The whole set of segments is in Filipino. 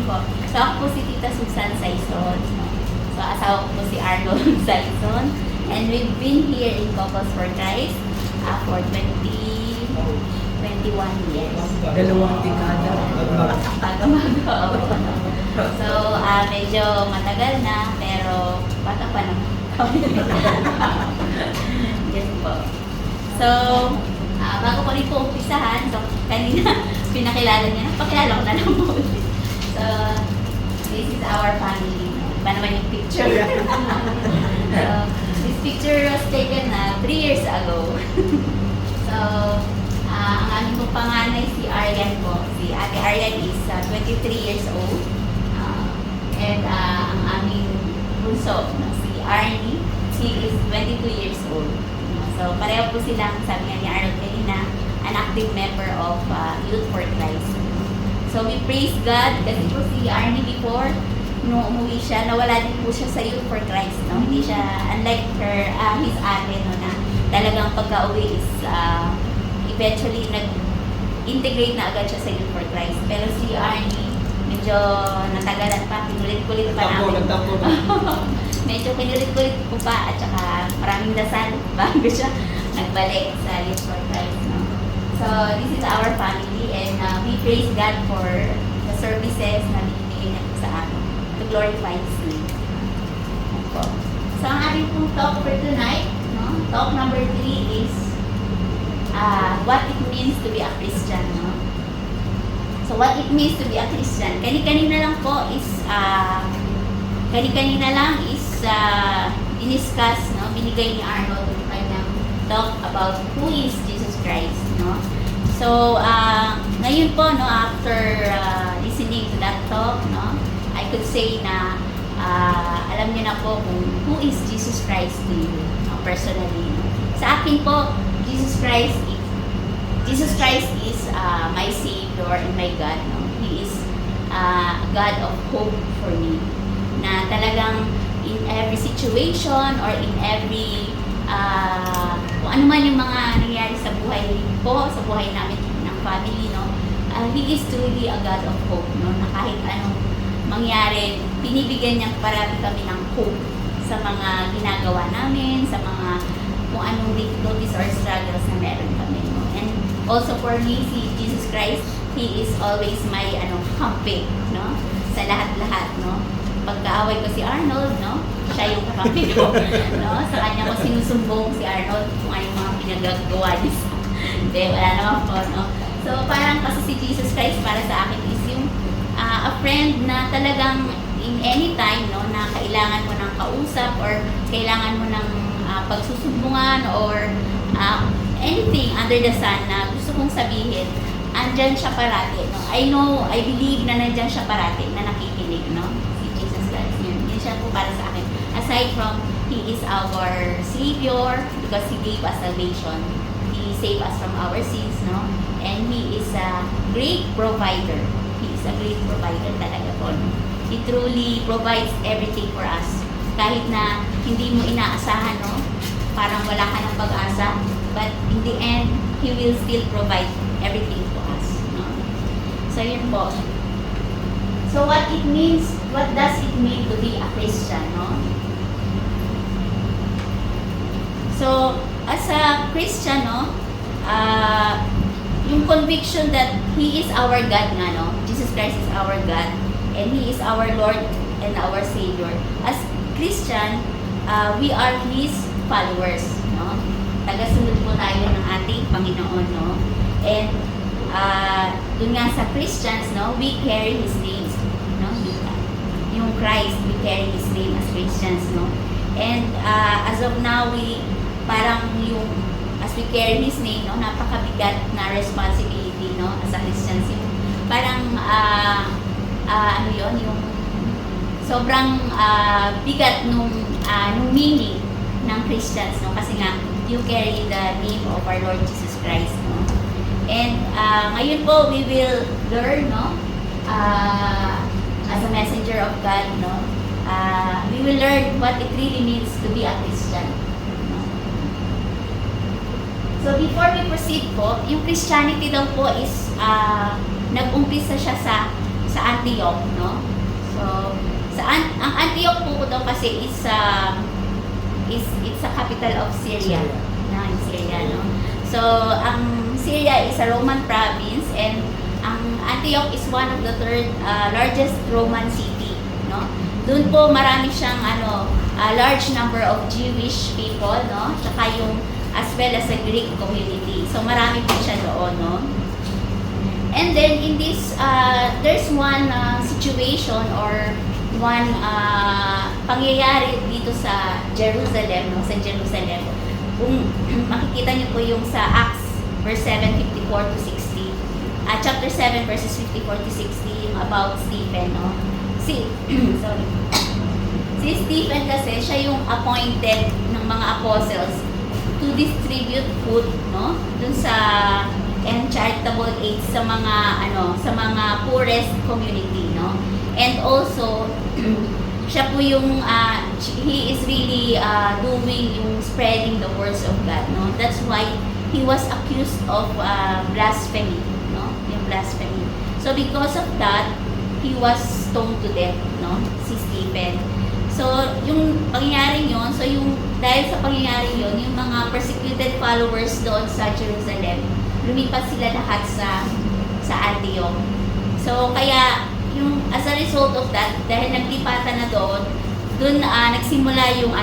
po. So, ako po si Tita Susan Saison. So, asawa ko po si Arnold Saison. And we've been here in Couples for Christ for 21 years. Dalawang dekada. Pagamaga. So, medyo matagal na, pero bata pa naman kami. Yes po. So, bago ko rin po umpisahan, so kanina pinakilala niya, pakilala ko na lang po ulit. So, this is our family. Iba naman yung picture. So, this picture was taken 3 years ago. So, ang aming pong panganay si Arian po. Si Ate Arian is 23 years old. And ang aming bunso, si Arnie, she is 22 years old. So, pareho po silang, sabi nga ni Arnold kanina, an active member of Youth for Christ. So, we praise God kasi po si Arnie before, nung umuwi siya, nawala din po siya sa Youth for Christ. No? Hindi siya, unlike his ate, no, na talagang pagka-uwi is eventually nag-integrate na agad siya sa Youth for Christ. Pero si Arnie, medyo natagalan pa, pinulit-kulit pa namin. Medyo pinulit-kulit po pa at saka maraming dasal bago siya nagbalik sa Youth for Christ. No? So, this is our family and we praise God for the services na binibigay niya po sa amin to glorify His name. So, ang ating pong talk for tonight, no? Talk number 3 is what it means to be a Christian. No? So, what it means to be a Christian. Kani-kanina lang po is diniscuss, no? Binigay ni Arnold yung kanyang talk about who is Jesus Christ, no? So, ngayon po, no, after listening to that talk, no, I could say na alam niyo na po kung who is Jesus Christ to you, no, personally. No? Sa akin po, Jesus Christ is my Savior and my God, no? He is a God of hope for me. Na talagang in every situation or in every kung ano man yung mga nangyayari sa buhay po, sa buhay namin ng family, no, He is truly a God of hope, no, na kahit anong mangyari, binibigyan niya parati kami ng hope sa mga ginagawa namin, sa mga kung anong difficulties or struggles na meron kami, no. And also for me, si Jesus Christ, He is always my kampi, no, sa lahat-lahat, no. Pagkaaway ko si Arnold, no, siya yung kampi ko, no, sa kanya ko sinusumbong si Arnold kung ano yung mga pinagagawa niya sa hindi, wala naman po, no. So, parang kasi si Jesus Christ para sa akin is yung a friend na talagang in any time, no, na kailangan mo ng kausap or kailangan mo ng pagsusumbungan or anything under the sun na gusto kong sabihin, andyan siya parati, no. I believe na nandyan siya parati, na nakikinig, no. Yun siya po para sa akin. Aside from, He is our Savior because He gave us salvation. He saved us from our sins, no? And He is a great provider. He is a great provider talaga po, no? He truly provides everything for us. Kahit na hindi mo inaasahan, no? Parang wala ka ng pag-asa. But in the end, He will still provide everything to us, no? So, yun po. So what does it mean to be a Christian, no? So, as a Christian, no, yung conviction that He is our God nga, no? Jesus Christ is our God, and He is our Lord and our Savior. As Christian, we are His followers, no? Tagasunod po tayo ng ating Panginoon, no? And dun nga sa Christians, no, we carry His name, no? Yung Christ, we carry His name as Christians, no? And as of now, parang as we carry His name, no, napakabigat na responsibility, no, as a Christians. Yung parang yung sobrang bigat nung meaning ng Christians, no, kasi nga you carry the name of our Lord Jesus Christ, no. And ngayon po we will learn, no, as a messenger of God, no, we will learn what it really means to be a Christian, no? So before we proceed po, yung Christianity daw po is nag-umpisa siya sa sa Antioch, no? So, ang Antioch po daw kasi is it's a capital of Syria, na in Syria, no? So, ang Syria is a Roman province, and ang Antioch is one of the third largest Roman city, no? Doon po marami siyang large number of Jewish people, no? Tsaka yung as well as a Greek community. So marami po siya doon, no? And then in this there's one situation or one pangyayari dito sa Jerusalem, no? Sa Jerusalem. Kung makikita niyo po yung sa Acts verse 7:54 to 60. Chapter 7 verses 54 to 60 yung about Stephen, no? Sorry. Si Stephen kasi siya yung appointed ng mga apostles to distribute food, no? Dun sa and charitable aid sa mga poorest community, no? And also siya po yung he is really doing yung spreading the words of God, no? That's why he was accused of blasphemy, no? Yung blasphemy. So because of that, he was stoned to death, no? Si Stephen. So, yung pangyayari yun, dahil sa pangyayari yun, yung mga persecuted followers doon sa Jerusalem, lumipat sila lahat sa Antioch. So, kaya, as a result of that, dahil naglipatan na doon nagsimula yung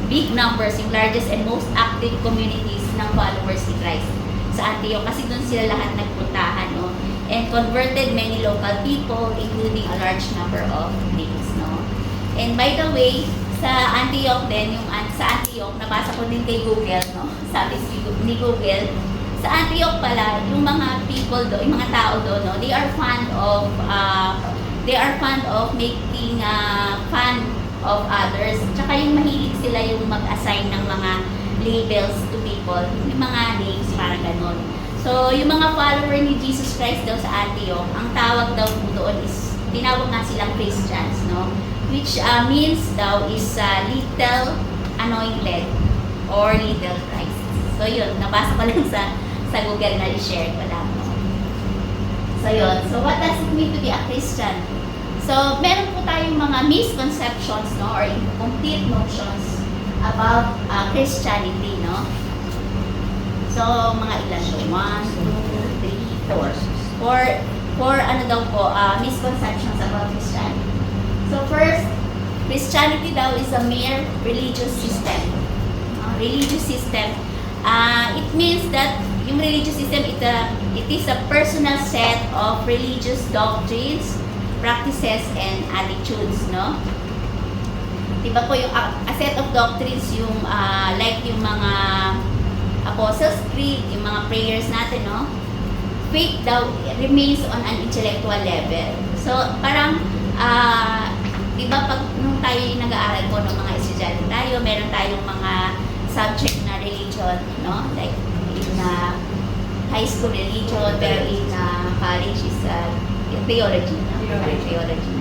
big numbers, yung largest and most active communities ng followers ni Christ sa Antioch, kasi doon sila lahat nagpuntahan, no? And converted many local people, including a large number of Greeks, no? And by the way, sa Antioch din, sa Antioch, nabasa ko din kay Google, no? Sabi ni Google, sa Antioch pala, yung mga people do, yung mga tao do, no? They are fond of making fun of others. Tsaka yung mahilig sila yung mag-assign ng mga labels to people, yung mga names, parang ganon. So, yung mga follower ni Jesus Christ daw sa Antioch, ang tawag daw po doon is, tinawag nga silang Christians, no? Which means daw is little anointed or little Christ. So, yun, nabasa ko lang sa Google na i-share ko lang, no? So, yun. So, what does it mean to be a Christian? So, meron po tayong mga misconceptions, no? Or incomplete notions about Christianity, no? So, mga ilan to? 1, 2, 3, 4. Four misconceptions about Christianity. So, first, Christianity daw is a mere religious system. Religious system. It means that yung religious system, it is a personal set of religious doctrines, practices, and attitudes, no? Diba po yung a set of doctrines, yung like yung mga Apostles' Creed, yung mga prayers natin, no? Faith daw remains on an intellectual level. So, parang, diba pag nung tayo nag-aaral po ng mga estudyante tayo, meron tayong mga subject na religion, no? Like, in high school religion, pero in college is theology, no? Theology.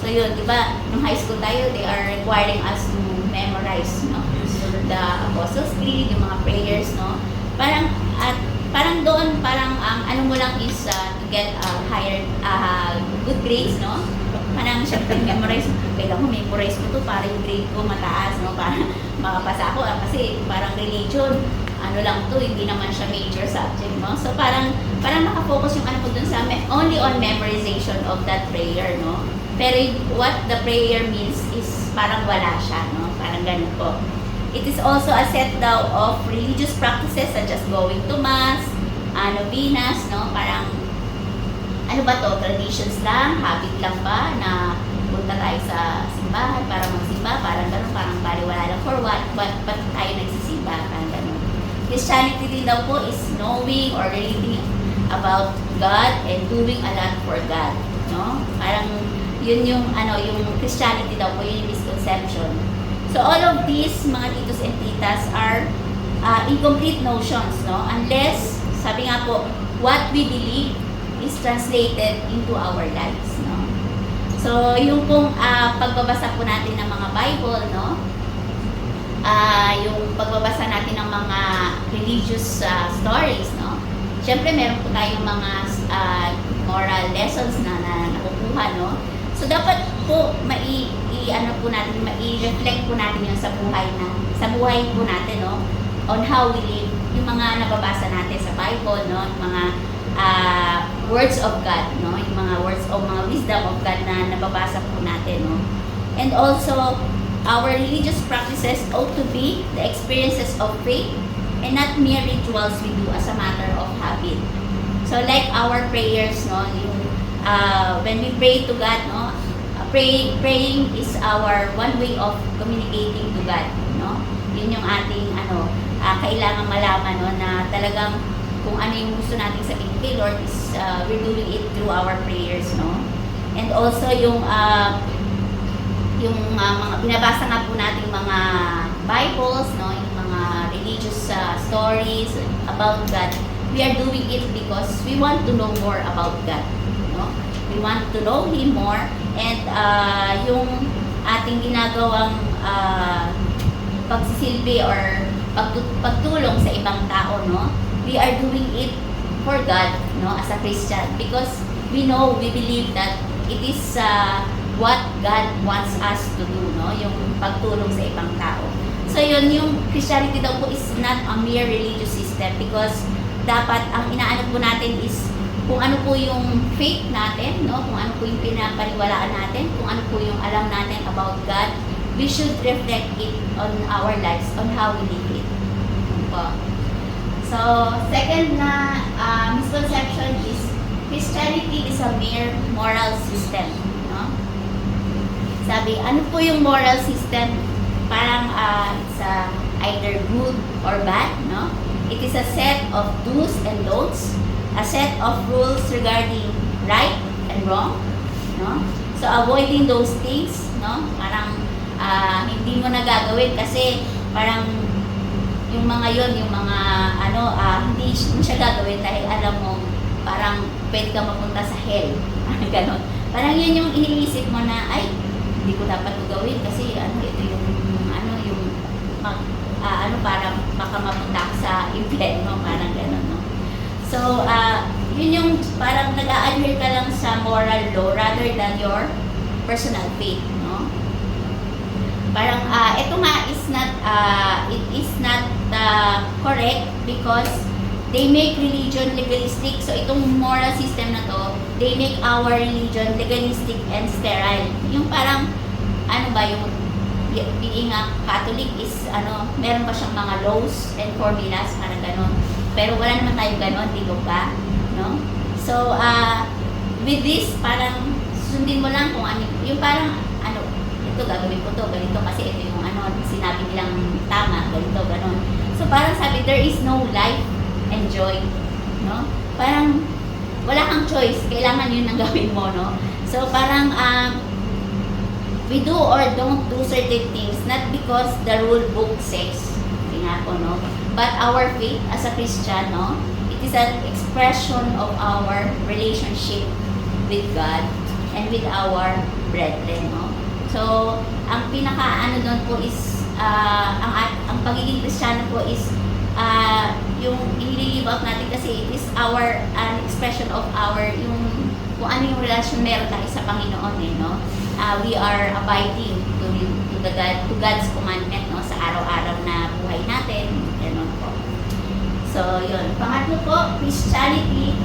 So, yun, diba, nung high school tayo, they are requiring us to memorize, no? The Apostles' Creed, yung mga prayers, no? Parang doon, ano mo lang is to get higher, good grades, no? Parang syempre memorize, kailangan ko memorize ko to para yung grade ko mataas, no? Para makapasa ako, kasi parang religion, ano lang to, hindi naman siya major subject, no? So parang nakafocus yung ano po dun sa only on memorization of that prayer, no? Pero what the prayer means is parang wala siya, no? Parang ganun po. It is also a set daw of religious practices such as going to mass, novenas, no? Parang, ano ba to? Traditions lang? Habit lang ba? Na punta tayo sa simbahan para magsimba? Parang ganun, parang baliwala lang for what? But tayo nagsisimba? Parang ganun. Christianity din daw po is knowing or reading about God and doing a lot for God, no? Parang, yun yung Christianity daw po, yun yung misconception. So all of these mga titos and titas are incomplete notions, no? Unless, sabi nga po, what we believe is translated into our lives, no? So yung pong pagbabasa po natin ng mga Bible, no? Yung pagbabasa natin ng mga religious stories, no? Siyempre meron po tayong mga moral lessons na nakukuha, no? So dapat po ano po natin, mai-reflect po natin yun sa buhay po natin, no? On how we live, yung mga nababasa natin sa Bible, no? Yung mga words of God, no? Yung mga words of mga wisdom of God na nababasa po natin, no? And also, our religious practices ought to be the experiences of faith and not mere rituals we do as a matter of habit. So like our prayers, no? Yung, when we pray to God, no? Praying is our one way of communicating to God, no? Yun yung ating kailangan malaman, no, na talagang kung ano yung gusto nating sabihin kay Lord is we're doing it through our prayers, no? And also yung mga binabasa nga po nating mga Bibles, no, yung mga religious stories about God. We are doing it because we want to know more about God, no? We want to know Him more, and yung ating ginagawang pagsisilbi or pagtulong sa ibang tao, no? We are doing it for God, no, as a Christian, because we believe that it is what God wants us to do, no? Yung pagtulong sa ibang tao. So yun, yung Christianity daw po is not a mere religious system, because dapat ang inaano po natin is kung ano po yung faith natin, no? Kung ano po yung pinapaniwalaan natin, kung ano po yung alam natin about God, we should reflect it on our lives, on how we live it. So, second na misconception is Christianity is a mere moral system, no? Sabi, ano po yung moral system? Parang it's either good or bad, no? It is a set of do's and don'ts, a set of rules regarding right and wrong, no? So avoiding those things, no? Parang hindi mo na gagawin kasi parang yung mga yon, yung mga hindi mo siya gagawin dahil alam mo parang pwede ka mapunta sa hell. Ganon. Parang yun yung iniisip mo na ay hindi ko dapat ito gawin kasi ito yung parang baka mapunta ka sa impyerno, parang ganon, no? So, yun yung parang nag-a-adhere ka lang sa moral law rather than your personal faith, no? Parang, ito nga is not, it is not correct because they make religion legalistic. So, itong moral system na to, they make our religion legalistic and sterile. Yung parang, yung being a Catholic is, meron pa siyang mga laws and formulas, parang ganon. Pero wala naman tayong ganon, di ba? No? So, with this, parang sundin mo lang kung ano, yung parang, ito gagawin ko to, ganito, kasi ito yung sinabi nilang tama, ganito, ganon. So, parang sabi, there is no life and joy, no? Parang, wala kang choice, kailangan yun ang gawin mo, no? So, parang, we do or don't do certain things not because the rule book says, no? But our faith as a Christian, no? It is an expression of our relationship with God and with our brethren, no? So, ang pinaka doon po is ang pagiging Kristiyano po is yung i-live out natin kasi it is our an expression of our yung kung ano yung relasyon meron tayo sa Panginoon, no? We are abiding to God's commandment, no, sa araw-araw na buhay natin, gano'n po. So, yun. Pangatlo po, Christianity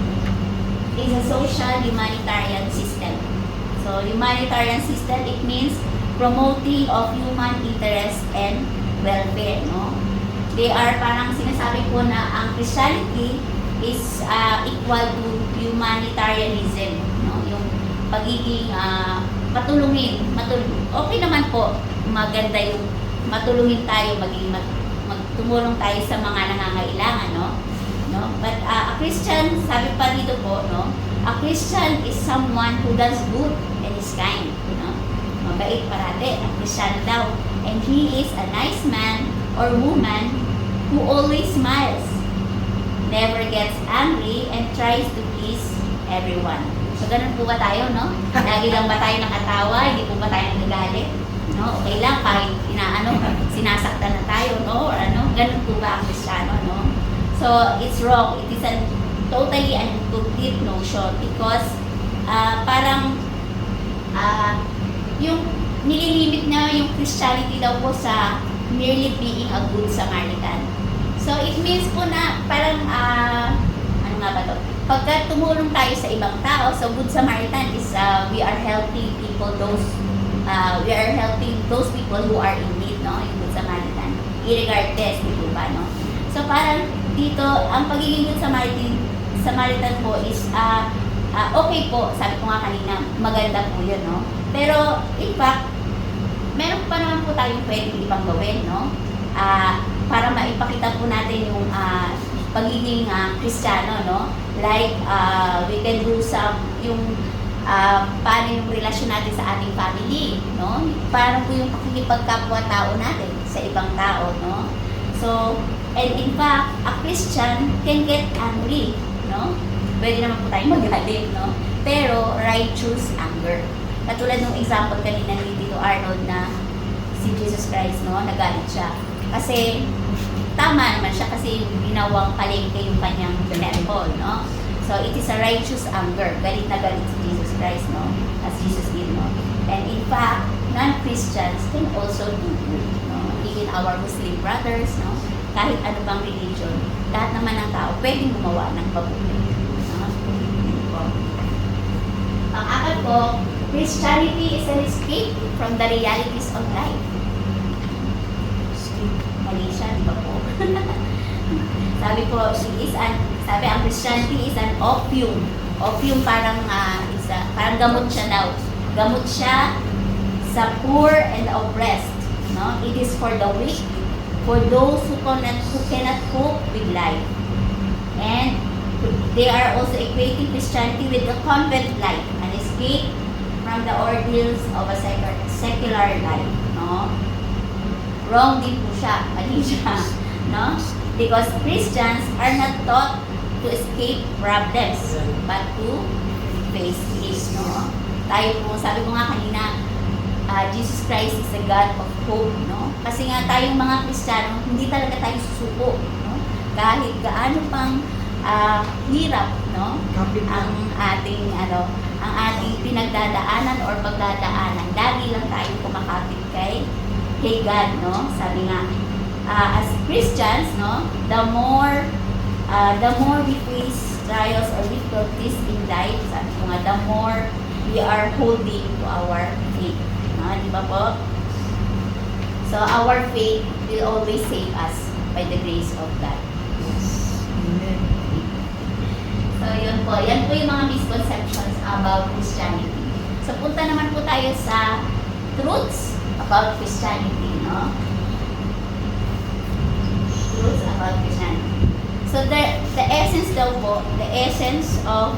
is a social humanitarian system. So, humanitarian system, it means promoting of human interest and welfare, no? They are parang sinasabi po na ang Christianity is equal to humanitarianism, no? Yung pagiging okay naman po, maganda yung matulungin tayo, magtumulong tayo sa mga nangangailangan, no? But a Christian, sabi pa dito po, no? A Christian is someone who does good and is kind, no? Mabait parate, ang Christian daw. And he is a nice man or woman who always smiles, never gets angry, and tries to please everyone. So, ganun po ba tayo, no? Lagi lang ba tayo nakatawa? Hindi po ba tayo nagagalit? No? Okay lang, kahit sinasaktan na tayo, no? Or ganun po ba ang Kristiyano, no? So, it's wrong. It is totally an incomplete notion because parang yung nililimit na yung Christianity daw po sa merely being a good Samaritan. So, it means po na parang, ano nga ba to? Pagka tumulong tayo sa ibang tao, so good Samaritan is we are helping people, we are helping those people who are in need, no? Yung good Samaritan. Irregardless, di po ba, no? So, parang dito, ang pagiging good Samaritan po is, okay po, sabi ko nga kanina, maganda po yun, no? Pero, in fact, meron pa naman po tayong pwedeng ibang gawin, no? Para maipakita po natin yung pagiging Kristiyano, no? Like, we can do yung paano yung relasyon natin sa ating family, no? Paano po yung pakikipagkapwa-tao natin sa ibang tao, no? So, and in fact, a Christian can get angry, no? Pwede naman po tayong magalit, no? Pero, righteous anger. Katulad ng example kanina ni Tito Arnold na si Jesus Christ, no? Nagalit siya. Kasi, tama naman siya kasi ginawang palengke yung kanyang temple, no? So, it is a righteous anger. Galit na galit si Jesus Christ, no? As Jesus did, no? And in fact, non-Christians can also do good, no? Even our Muslim brothers, no? Kahit ano bang religion, lahat naman ng tao pwedeng gumawa ng mabuti, no? Pang-apat po, Christianity is an escape from the realities of life. Mali siya, di ba po? Sabi po, sabi ang Christianity is an opium. Opium parang parang gamot siya daw. Gamot siya sa poor and the oppressed. No? It is for the weak, for those who cannot cope with life. And they are also equating Christianity with the convent life, an escape from the ordeals of a secular life. No? Wrong din po siya. Mali siya. No? Because Christians are not taught to escape problems, but to face it. No? Tayo po, sabi ko nga kanina, Jesus Christ is the God of hope. No? Kasi nga tayong mga Kristiyano, hindi talaga tayo susuko. No? Kahit gaano pang hirap, no? ang ating pinagdadaanan or pagdadaanan, lagi lang tayo kumakapit kay God, no? Sabi nga, as Christians, no, the more we face trials or difficulties in life, sabi ko nga, the more we are holding to our faith, no? Di ba po? So, our faith will always save us by the grace of God. Amen. So, yun po. Yan po yung mga misconceptions about Christianity. So, punta naman po tayo sa truths about Christianity, no? Truths about Christianity. So, the essence daw po, the essence of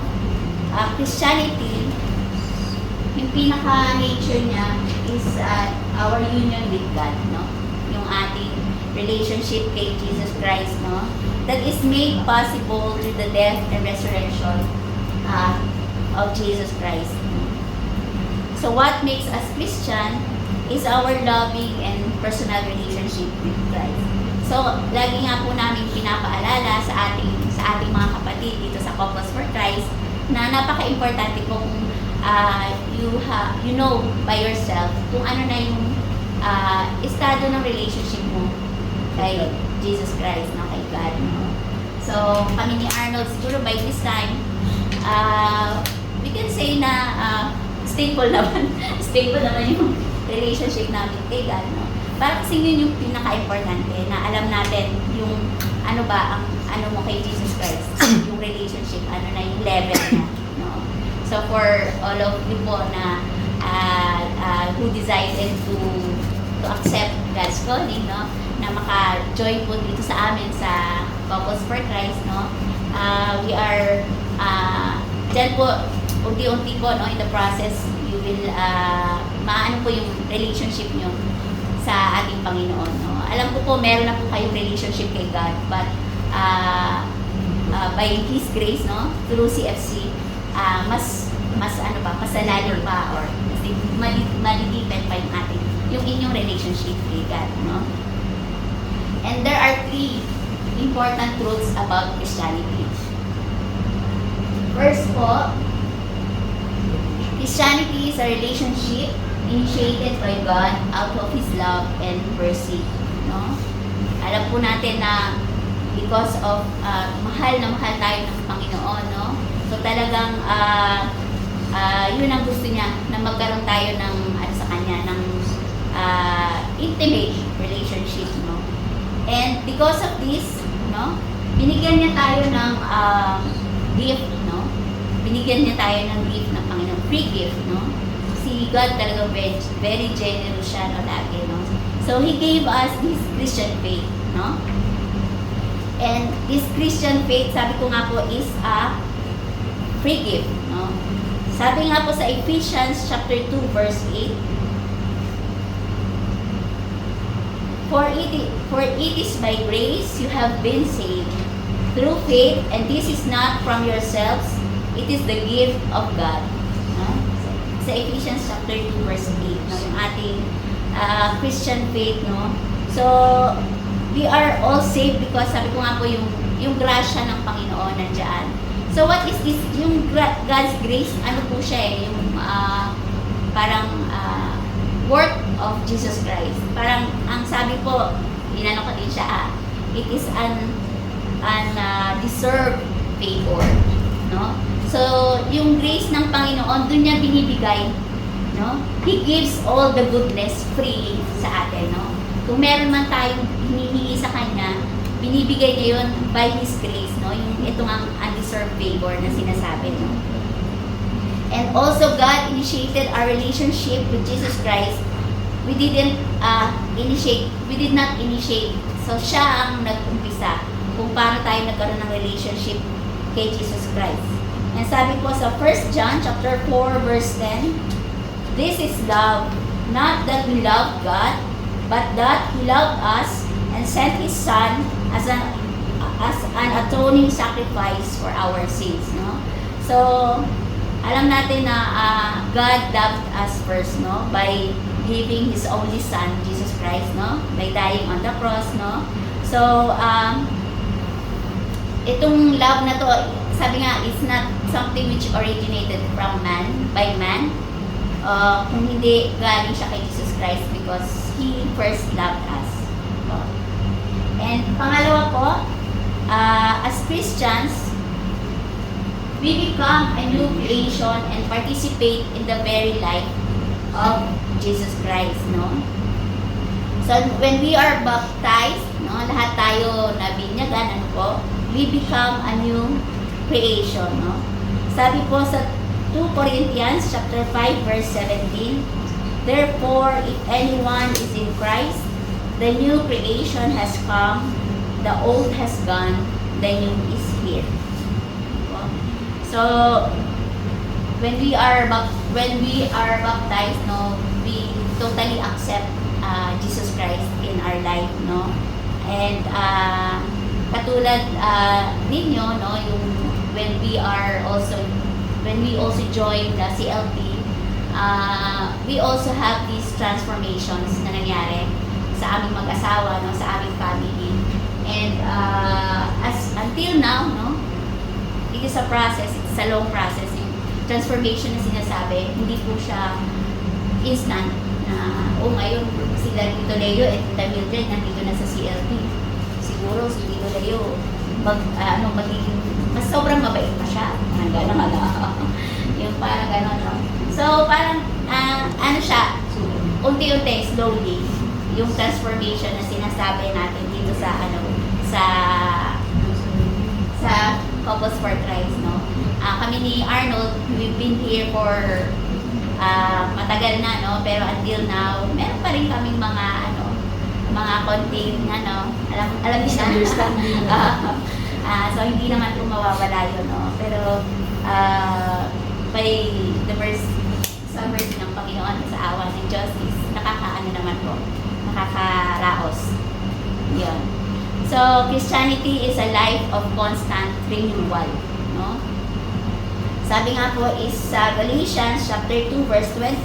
Christianity, yung pinaka-nature niya is our union with God, no? Yung ating relationship kay Jesus Christ, no? That is made possible through the death and resurrection of Jesus Christ. So what makes us Christian is our loving and personal relationship with Christ. So lagi nga po namin pinapaalala sa ating mga kapatid dito sa Couples for Christ na napaka-importante kung you know by yourself kung ano na yung estado ng relationship mo kay Jesus Christ, no, kay God, no? So, kami ni Arnold, siguro by this time, we can say na stable naman yung relationship namin kay God, no? Para kasi yun yung pinaka-importante na alam natin yung ano ba, ang ano mo kay Jesus Christ, yung relationship, ano na yung level niya, no? So, for all of you po na who decided to accept God's calling, no, na maka-join po dito sa amin sa Couples for Christ, no, we are dyan po unti-unti po, no, in the process you will maano po yung relationship nyo sa ating Panginoon, no. Alam ko po meron na po kayong relationship kay God, but by His grace, no, through CFC, mas lalim pa or malidipen pa yung inyong relationship kay God, no? And there are 3 important truths about Christianity. First po, Christianity is a relationship initiated by God out of His love and mercy. No? Alam po natin na because of mahal na mahal tayo ng Panginoon, no? So talagang yun ang gusto niya, na magkaroon tayo ng sa Kanya, ng intimate relationship, no? And because of this, no, binigyan niya tayo ng gift, no? Binigyan niya tayo ng gift ng Panginoon, free gift, no? Si God talaga very generous siya, no, lagi, no? So He gave us this Christian faith, no? And this Christian faith, sabi ko nga po, is a free gift, no? Sabi nga po sa Ephesians chapter 2 verse 8, For it is by grace you have been saved through faith, and this is not from yourselves, it is the gift of God. No? Sa Ephesians chapter 2 verse 8, no? Yung ating Christian faith, no? So, we are all saved because sabi ko nga po yung grasya ng Panginoon nandiyan. So, what is this? Yung God's grace, ano po siya eh? Yung parang work of Jesus Christ. Parang, ang sabi po, inano ko din siya, it is an deserved favor, no? So, yung grace ng Panginoon, dun niya binibigay, no? He gives all the goodness freely sa atin, no? Kung meron man tayong hinihingi sa Kanya, binibigay niya yun by His grace, no? Yung itong ang undeserved favor na sinasabi, no? And also, God initiated our relationship with Jesus Christ. We did not initiate. So, siya ang nag-umpisa kung paano tayo nagkaroon ng relationship kay Jesus Christ. And sabi po sa 1 John chapter 4 verse 10, this is love, not that we love God, but that He loved us and sent His Son as an atoning sacrifice for our sins, no? So, alam natin na God loved us first, no? By giving His only Son, Jesus Christ, no? By dying on the cross, no? So, itong love na to, sabi nga, it's not something which originated from man, by man. Kung hindi galing siya kay Jesus Christ because He first loved us. And pangalawa po, as Christians, we become a new creation and participate in the very life of Jesus Christ, no? So, when we are baptized, no, lahat tayo na binyagan, ano po, we become a new creation, no? Sabi po sa 2 Corinthians chapter 5 verse 17, therefore, if anyone is in Christ, the new creation has come, the old has gone, the new is here. So, when we are baptized, no, we totally accept Jesus Christ in our life, no? And katulad ninyo, no, yung when we also join the CLT, we also have these transformations na nangyari sa aming mag-asawa, no, sa aming family. And as until now, no, it is a process, it's a long process. Yung transformation na sinasabi, hindi po siya instant na, ngayon sila Tito Leo at Tita Mildred nandito na sa CLT. Siguro si Tito Leo magiging mas sobrang mabait pa siya. Gano'n. Yung parang gano'n, no? So, parang, siya, unti-unti, slowly, yung transformation na sinasabi natin dito sa, sa Couples for Christ, no? Kami ni Arnold, we've been here for matagal na, no? Pero until now, meron pa rin kaming mga konting, alam niyo na. Understanding. So, hindi naman po mawawala yun, no? Pero, by the sa mercy ng Panginoon, sa awa ng Diyos, is nakakaraos. Yun. So, Christianity is a life of constant renewal, no? Sabi nga po is sa Galatians chapter 2 verse 20,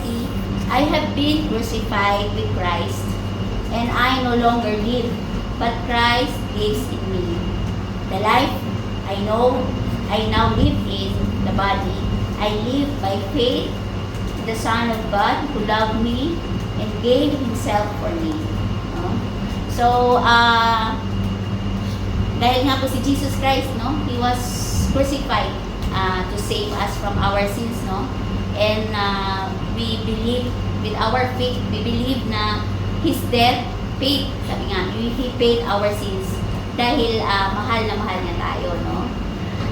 I have been crucified with Christ, and I no longer live, but Christ lives in me. The life I now live in the body, I live by faith the Son of God who loved me and gave Himself for me. No? So, dahil nga po si Jesus Christ, no, He was crucified to save us from our sins, no? And we believe, with our faith, we believe na His death paid, sabi nga, He paid our sins dahil mahal na mahal niya tayo, no?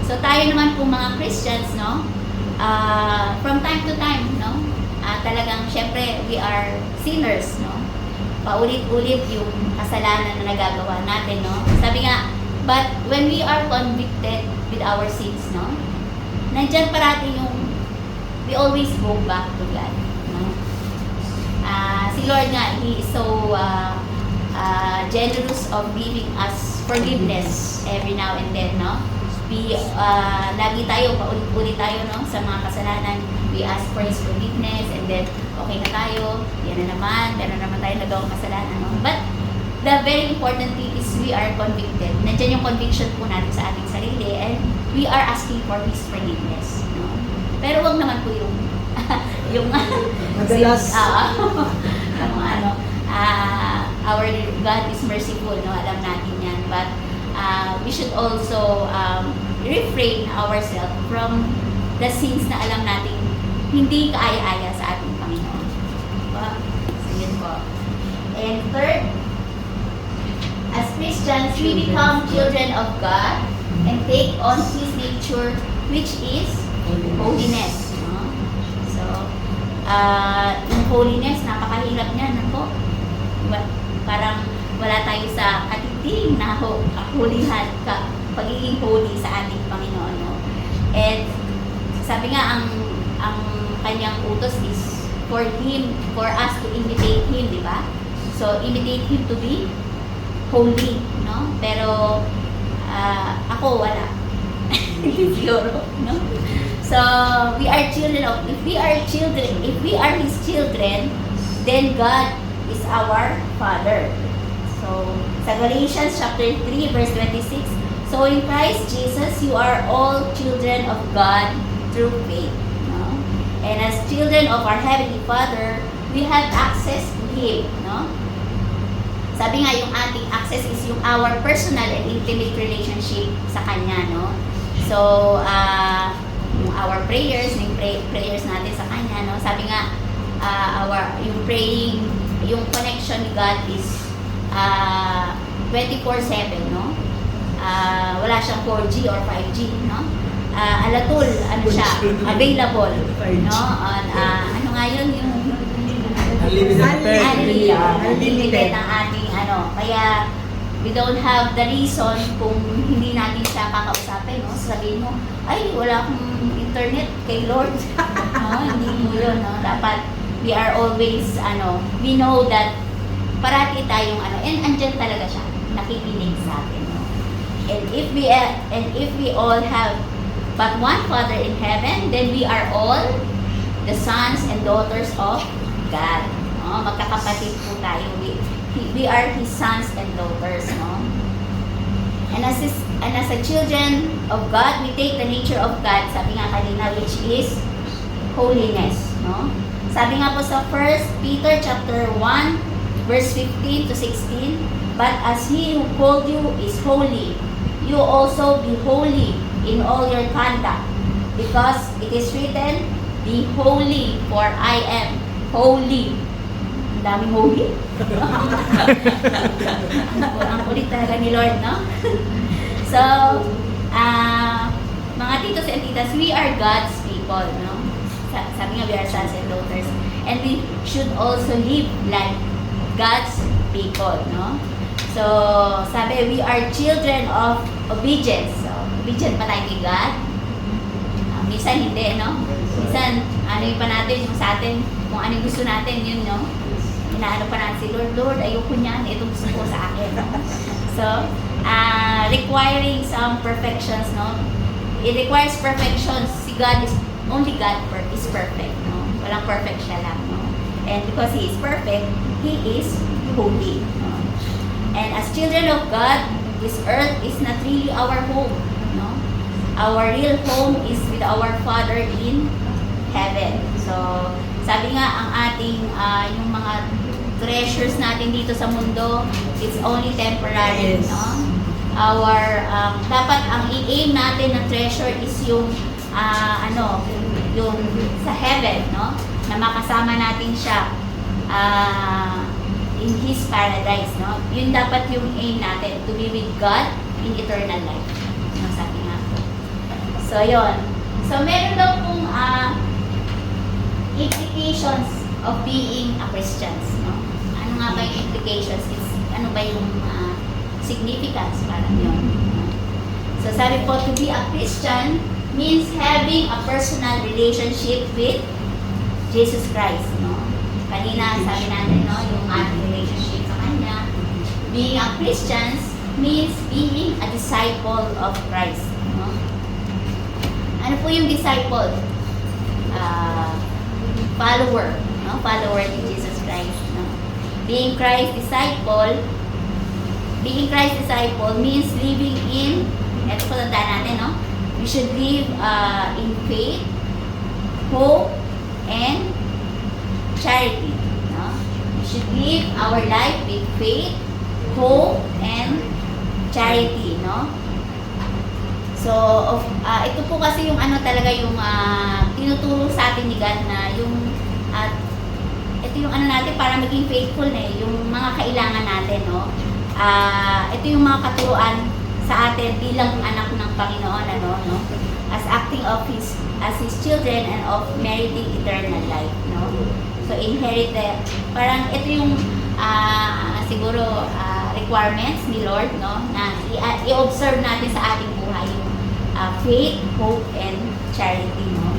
So tayo naman po mga Christians, no, from time to time, no, talagang syempre we are sinners, no? Paulit-ulit yung kasalanan na nagagawa natin, no? Sabi nga, but when we are convicted with our sins, no, nandyan parati yung we always go back to God, no? Si Lord nga, He is so generous of giving us forgiveness every now and then, no? We, lagi tayo, paulit-ulit tayo, no, sa mga kasalanan. We ask for His forgiveness and then, okay na tayo, yan na naman, meron naman tayo nagawang kasalanan, no? But, the very important thing is we are convicted. Nandiyan yung conviction po natin sa ating sarili and we are asking for His forgiveness, no? Pero wag naman po yung, yung, Madalas. Our God is merciful, no? Alam natin yan. But, we should also refrain ourselves from the sins na alam natin hindi kaaya-aya sa ating Panginoon. Diba? So, yun po. And third, as Christians, we become children of God and take on His nature, which is holiness. No? So, yung holiness, napakahirap niyan. Ano? Parang wala tayo sa katiting na kahulihan, pagiging holy sa ating Panginoon. No? And sabi nga, ang kanyang utos is for us to imitate Him, di ba? So, imitate Him to be holy, no? Pero, ako wala. Siguro, no? So, we are children of, if we are His children, then God is our Father. So, sa Galatians chapter 3, verse 26, so in Christ Jesus, you are all children of God through faith. No? And as children of our Heavenly Father, we have access to Him. No? Sabi nga, yung ating access is yung our personal and intimate relationship sa Kanya. No? So, yung our prayers, yung prayers natin sa Kanya. No? Sabi nga, yung praying, yung connection ni God is 24/7, no? Wala siyang 4G or 5G, no? Alatul, ano siya, available, no? Ano nga yun, yung unlimited ang ating ano. Kaya we don't have the reason kung hindi natin siya kakausapin, no? Sabihin mo, ay, wala akong internet kay Lord. No? Hindi mo yun, no? Dapat we are always, we know that parati tayong and andyan talaga siya, nakikinig sa atin, no? And if we all have but one Father in heaven, then we are all the sons and daughters of God, no? Magkakapatid po tayo. We are His sons and daughters, no? And as a children of God, we take the nature of God, sabi nga kanina, which is holiness, no? Sabi nga po sa 1 Peter chapter 1, verse 15 to 16, but as He who called you is holy, you also be holy in all your conduct, because it is written, be holy, for I am holy. Ang daming holy. Ang kulit talaga ni Lord, no? So, mga titos and titas, we are God's people, no? Sabi nga, we are sons and daughters, and we should also live like God's people, no? So, sabi, we are children of obedience. So, obedient pa tayo kay God? Minsan hindi, no? Minsan, yung pa natin, yung sa atin, kung ano yung gusto natin, yun, no? Inaano pa natin si Lord, ayoko niyan, ito gusto ko sa akin, no? So, requiring some perfections, no? It requires perfections. Si God is, only God is perfect, no? Walang perfect siya lang, no? And because He is perfect, He is holy. No? And as children of God, this earth is not really our home. No? Our real home is with our Father in heaven. So, Sabi nga, ang ating, yung mga treasures natin dito sa mundo, it's only temporary, Yes. no? Our, dapat ang i-aim natin na treasure is yung, yung sa heaven, no? Na makasama natin siya in His paradise, no? Yun dapat yung aim natin, to be with God in eternal life. No, sabi nga po. So, yun. So, meron daw pong implications of being a Christian, no? Ano nga ba yung implications? Ano ba yung significance? Parang yun. So, sabi po, to be a Christian means having a personal relationship with Jesus Christ, no? Kanina, sabi natin, no, yung ating relationship sa Kanya. Being a Christian means being a disciple of Christ, no? Ano po yung disciple? Follower, no? Follower ni Jesus Christ, no? Being Christ disciple means living in, eto po tandaan natin, no? We should live in faith, hope, and charity, no? We should live our life with faith, hope, and charity, no? So, ito po kasi yung talaga yung tinuturo sa atin ni God na yung ito yung natin para maging faithful yung mga kailangan natin, no? Ito yung mga katuruan sa atin bilang anak ng Panginoon, no? As acting as His children and of meriting eternal life, no? So, inherit parang ito yung siguro requirements ni Lord, no? Na i-observe natin sa ating buhay yung faith, hope, and charity, no?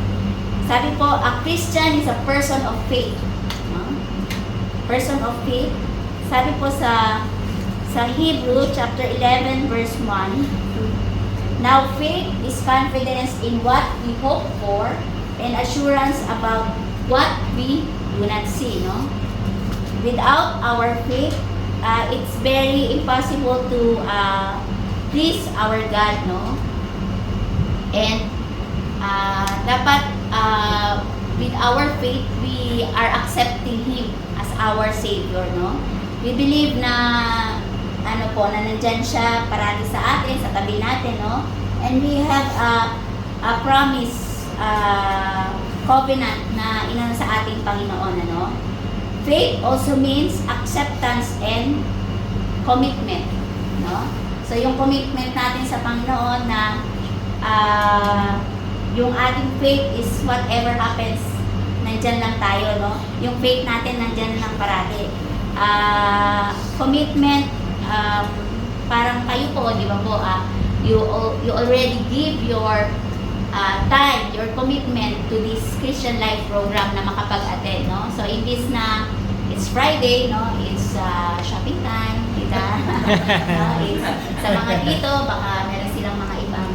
Sabi po, a Christian is a person of faith, no? Person of faith. Sabi po sa Hebrew chapter 11 verse 1, now faith is confidence in what we hope for and assurance about what we do not see, no? Without our faith, it's very impossible to please our God, no? And dapat with our faith, we are accepting Him as our Savior, no? We believe na na nandyan siya parati sa atin, sa tabi natin, no? And we have a promise, covenant na sa ating Panginoon, ano? Faith also means acceptance and commitment, no? So, yung commitment natin sa Panginoon na yung ating faith is whatever happens, nandyan lang tayo, no? Yung faith natin nandyan lang parati. Commitment, parang kayo po, di ba po, you already give your time, your commitment to this Christian Life program na makapag-attend, no? So, imbis na it's Friday, no? It's shopping time, kita. No? It's, sa mga dito, baka meron silang mga ibang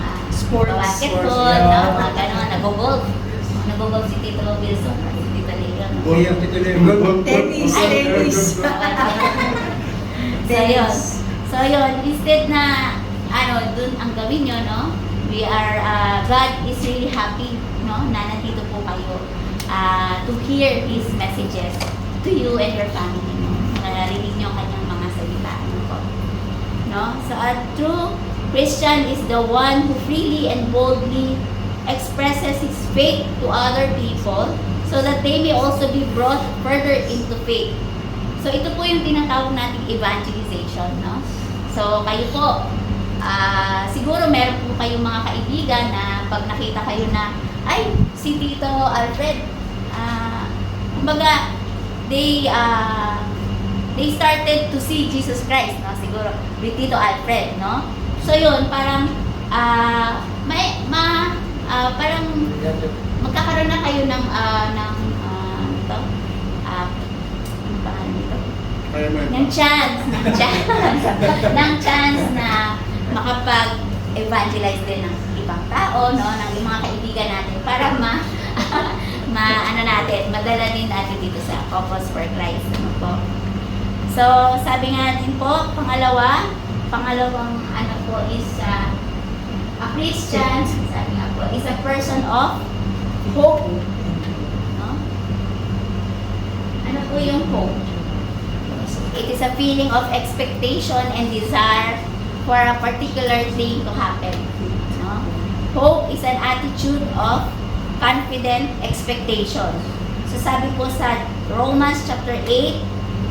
basketball, yeah. no? Mga gano'n, nag-golf. Nag-golf si Tito Wilson, si Tito Leo, no? Tennis, tennis. So yun, instead na, dun ang gawin nyo, no? We are, God is really happy, no? Na nandito po kayo to hear His messages to you and your family, no? Narinig nyo kanyang mga salita, no? So a true Christian is the one who freely and boldly expresses his faith to other people so that they may also be brought further into faith. So ito po yung tinatawag nating evangelization, no? So kayo po, siguro meron po kayong mga kaibigan na pag nakita kayo na, ay, si Tito Alfred, kumbaga, they started to see Jesus Christ, no? Siguro, with Tito Alfred, no? So yun, parang, parang magkakaroon na kayo ng chance na makapag-evangelize din ng ibang tao, no, ng mga kaibigan natin para madala din natin dito sa Couples for Christ, ano po. So, sabi nga din po, pangalawang is a Christian, sabi nga po, is a person of hope, no? po yung hope. It is a feeling of expectation and desire for a particular thing to happen. No? Hope is an attitude of confident expectation. So sabi po sa Romans chapter 8,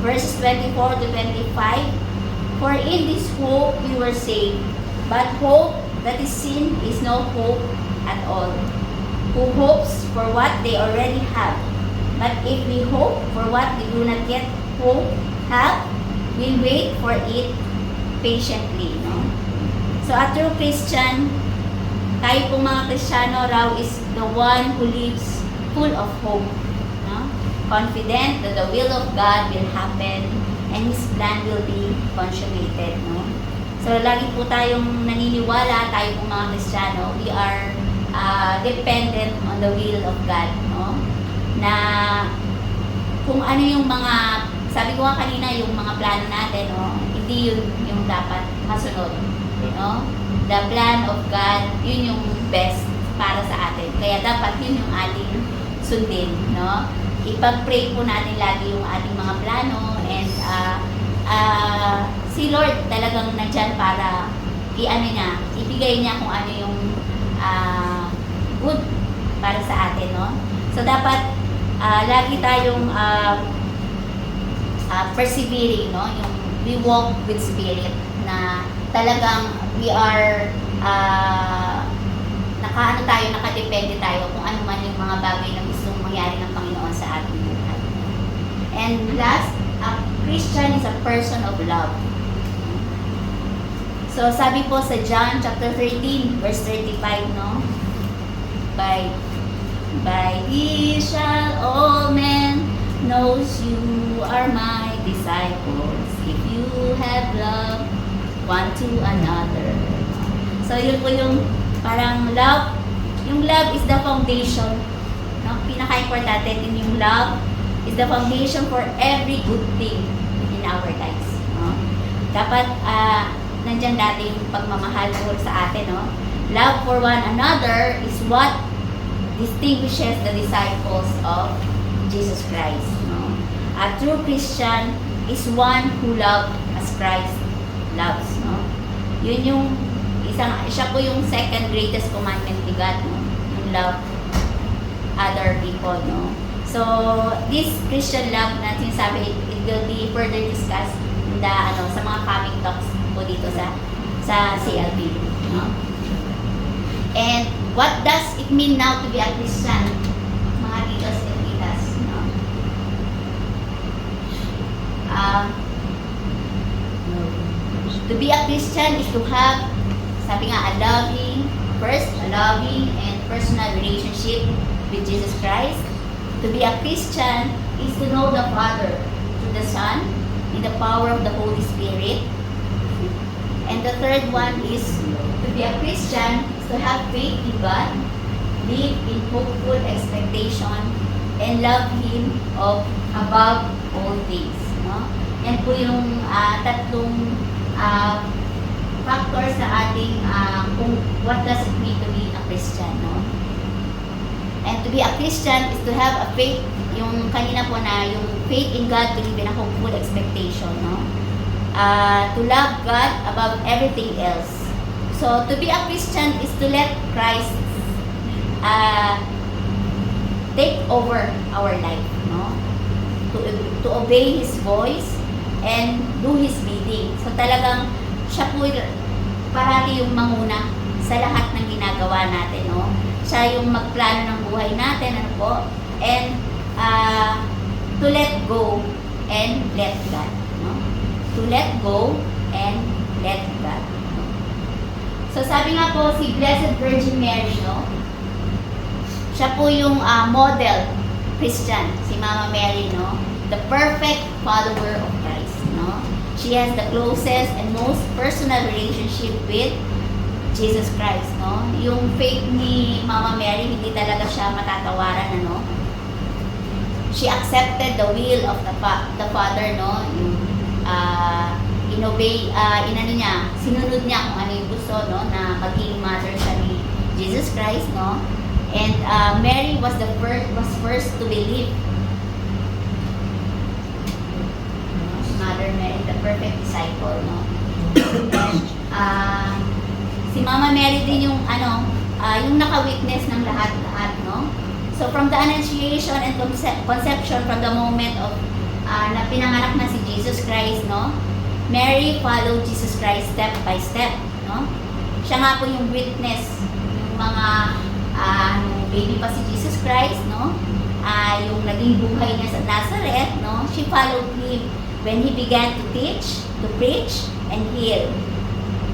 verses 24 to 25, for in this hope we were saved, but hope that is seen is no hope at all. Who hopes for what they already have? But if we hope for what we do not yet have, we wait for it patiently. No? So a true Christian, tayo pong mga Kristiyano raw is the one who lives full of hope. No? Confident that the will of God will happen and His plan will be consummated. No? So lagi po tayong naniniwala, tayo pong mga Kristiyano, we are dependent on the will of God. No? Na kung ano yung mga, sabi ko nga kanina, yung mga plano natin, no? Hindi yun yung dapat masunod. No? The plan of God, yun yung best para sa atin. Kaya dapat yun yung ating sundin. No? Ipag-pray po natin lagi yung ating mga plano and si Lord talagang nandyan para ibigay niya kung ano yung good para sa atin. No? So dapat lagi tayong persevering, no? Yung we walk with spirit na talagang we are nakadepende tayo kung ano man yung mga bagay na gustong mangyari ng Panginoon sa ating buhay. And last, a Christian is a person of love. So sabi po sa John chapter 13 verse 35, no? By this shall all men knows you are my disciples if you have love one to another. So yun po yung parang love. Yung love is the foundation. No? Pinaka-importante din yung love is the foundation for every good thing in our lives. No? Dapat nandyan dati yung pagmamahal po sa atin. No? Love for one another is what distinguishes the disciples of Jesus Christ. No? A true Christian is one who loves as Christ loves. No? Yun yung siya po yung second greatest commandment ni God. No? Yung love other people. No? So, this Christian love na sinasabi, it will be further discussed in the, sa mga coming talks po dito sa CLB. No? And what does it mean now to be a Christian? Mga titos and titas. No? To be a Christian is to have, sabi nga, a loving and personal relationship with Jesus Christ. To be a Christian is to know the Father through the Son in the power of the Holy Spirit. And the third one is to be a Christian is to have faith in God, live in hopeful expectation, and love Him above all things. No? Yan po yung tatlong factors sa ating kung what does it mean to be a Christian. No? And to be a Christian is to have a faith, yung kanina po na yung faith in God, to live in a hopeful expectation. No? To love God above everything else. So, to be a Christian is to let Christ take over our life, no? To obey His voice and do His bidding. So, talagang siya po parati yung manguna sa lahat ng ginagawa natin, no? Siya yung magplano ng buhay natin, ano po? And to let go and let God. To let go and let God. So sabi nga po si Blessed Virgin Mary, no? Siya po yung model Christian, si Mama Mary, no? The perfect follower of Christ, no? She has the closest and most personal relationship with Jesus Christ, no? Yung faith ni Mama Mary, hindi talaga siya matatawaran, ano? She accepted the will of the Father, no? Yung sinunod niya kung ano yung gusto, no, na maging mother siya ni Jesus Christ, no. And Mary was first to believe Mother Mary, the perfect disciple, no? And, si Mama Mary din yung yung naka-witness ng lahat-lahat, no? So from the Annunciation and conception, from the moment of na pinanganak na si Jesus Christ, no? Mary followed Jesus Christ step by step, no? Siya nga po yung witness, yung mga nung baby pa si Jesus Christ, no? Yung naging buhay niya sa Nazareth, no? She followed him when he began to teach, to preach, and heal.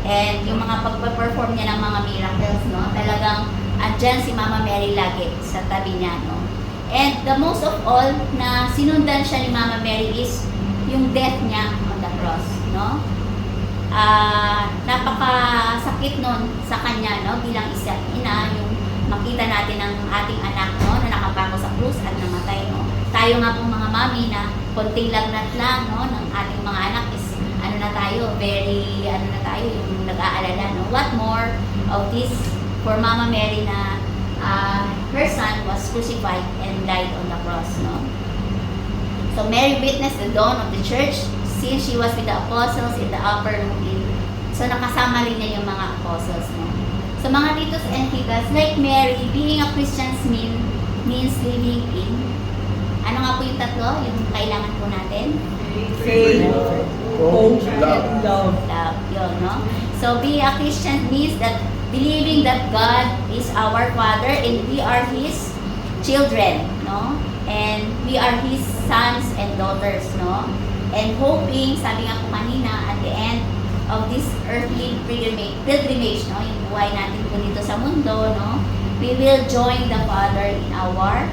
And yung mga pagpa-perform niya ng mga miracles, no? Talagang andyan si Mama Mary lagi sa tabi niya, no? And the most of all na sinundan siya ni Mama Mary is yung death niya on the cross, no? Napakasakit nun sa kanya, no? Bilang isang ina, yung makita natin ang ating anak, no? Na nakapako sa krus at namatay, no? Tayo nga pong mga mami na konting lagnat lang, no? Ng ating mga anak is very, yung nag-aalala, no? What more of this for Mama Mary na her son was crucified and died on the cross, no? So Mary witnessed the dawn of the church since she was with the apostles in the upper room. So nakasama rin niya yung mga apostles, no? So mga titos and titas, like Mary, being a Christian means living in, ano nga po yung tatlo, yung kailangan po natin? Faith, hope, and love. Love, yun, no? So being a Christian means that believing that God is our Father and we are His children, no? And we are His sons and daughters, no? And hoping, sabi nga po kanina, at the end of this earthly pilgrimage, no? Yung buhay natin po dito sa mundo, no? We will join the Father in our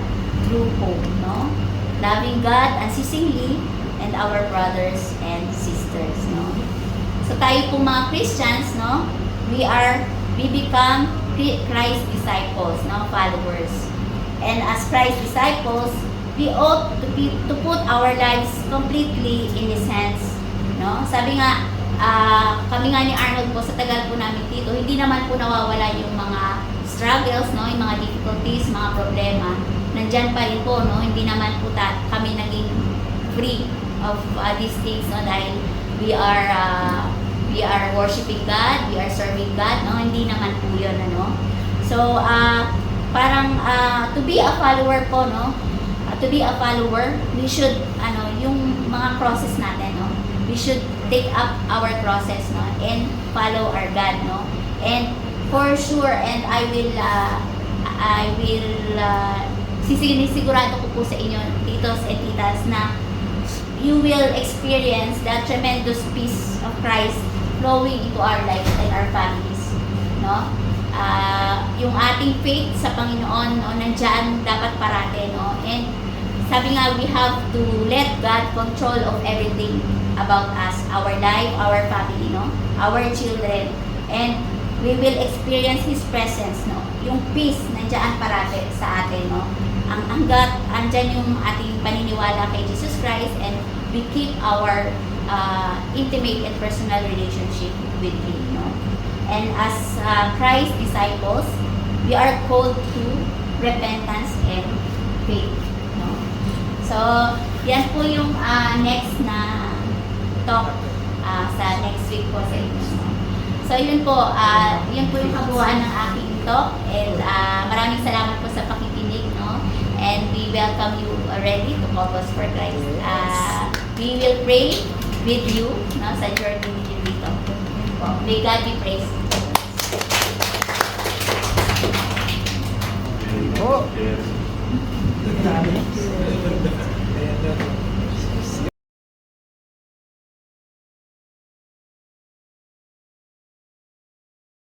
true hope, no? Loving God unceasingly and our brothers and sisters, no? So tayo po mga Christians, no? We become Christ disciples, no? Followers. And as Christ disciples, we ought to put our lives completely in His hands, no? Sabi nga, kami nga ni Arnold po, sa tagal po namin dito, hindi naman po nawawala yung mga struggles, no? Yung mga difficulties, mga problema. Nandyan pa rin po, no? Hindi naman po kami naging free of these things, no? Dahil we are worshiping God, we are serving God, no? Hindi naman po yun, ano? So, parang to be a follower po, no? To be a follower, we should, yung mga crosses natin, no? We should take up our crosses, no? And follow our God, no? And for sure, and I will sinisigurado ko po sa inyo, titos and titas, na you will experience that tremendous peace of Christ flowing into our lives and our families, no? Yung ating faith sa Panginoon, no, nandyan dapat parate, no? And sabi nga, we have to let God control of everything about us, our life, our family, no? Our children, and we will experience His presence, no? Yung peace nandyan parate sa atin, no? Hanggat andyan yung ating paniniwala kay Jesus Christ and we keep our intimate and personal relationship with Him, no? And as Christ disciples, we are called to repentance and faith, no? So, yan po yung next na talk sa next week po sa inyo, no? So, yun po yung kabuuan ng aking talk, and maraming salamat po sa pakikinig, no? And we welcome you already to Focus for Christ. We will pray with you, no, sa journey ninyo dito. May God be praised. Oh.